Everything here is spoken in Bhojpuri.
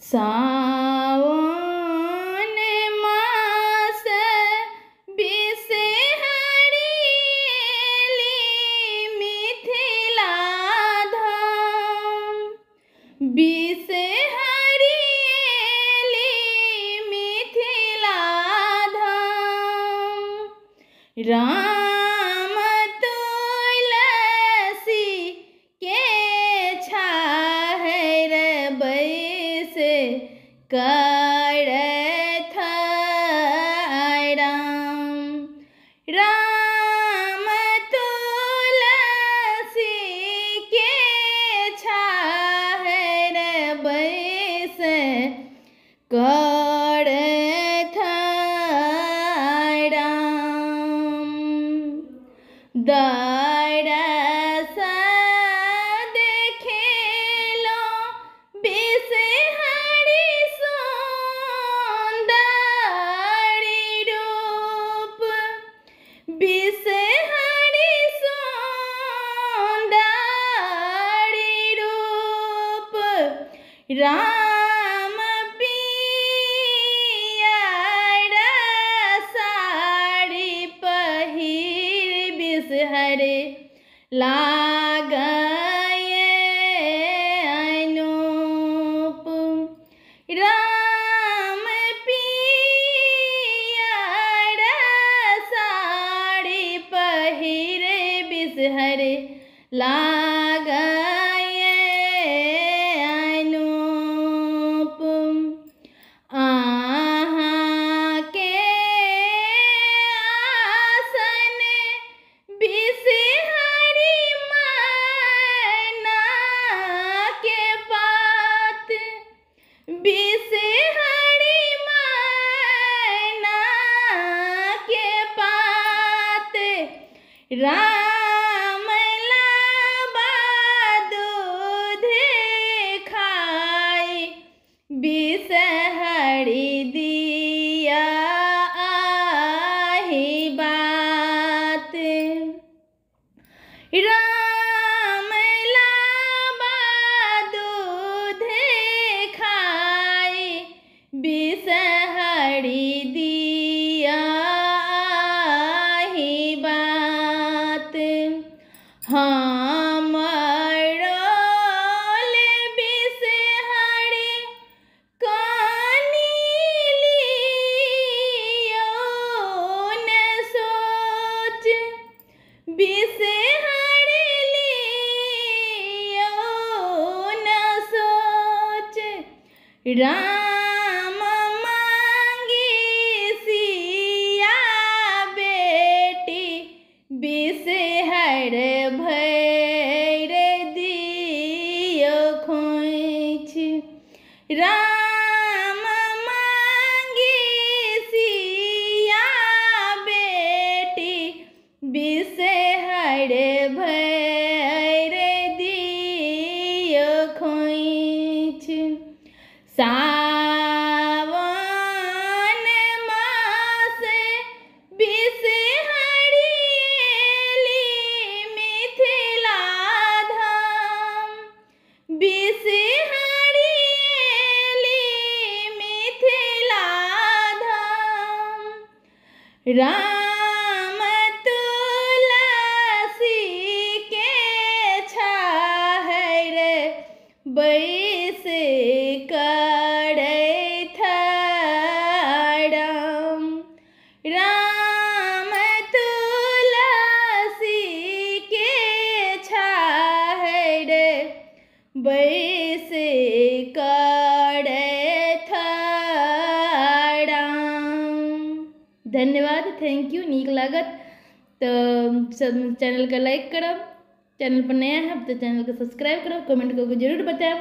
सावन मास बिसहरिएली मिथिला धाम, बिसहरिएली मिथिला धाम। राम तुलसी के छाहर बैसे करथ राम। राम तुलसी के छाहर बैसे करथ राम। दरस देखेलो बिसहरि सुंदरी रूप, बिसहरि सुंदरी रूप। राम पियर साड़ी पहिर बिसहरि लागए अनूप। राम पियर साड़ी पहिर बिसहरि लागए अनूप। आहाँ के आसन बिसहरि मैना के पात, बिसहरि मैना के पात। राम लाबा दूध खाई बिसहरि दिया आही बात। राम लाबा दूध खाई बिसहरि दिया आही बात। हमरोल बिसहरि कानी लियो न सोच, बिसहरि लियो न सोच। राम मांगी सिया बेटी बिसहर भैर दियो खोइछ। राम मांगी सिया बेटी बिसहर भैर दियो खोइछ। सावन मास बिसहरिएली मिथिला धाम, बिसहरिएली मिथिला धाम। राम तुलसी के छाहर बैसे करथ राम। राम तुलसी के छाहर बैसे करथ राम। धन्यवाद, थैंक यू। नीक लागत तो चैनल का लाइक करब, चैनल पर नया है तो चैनल को सब्सक्राइब करब, कमेंट करके जरूर बताएब।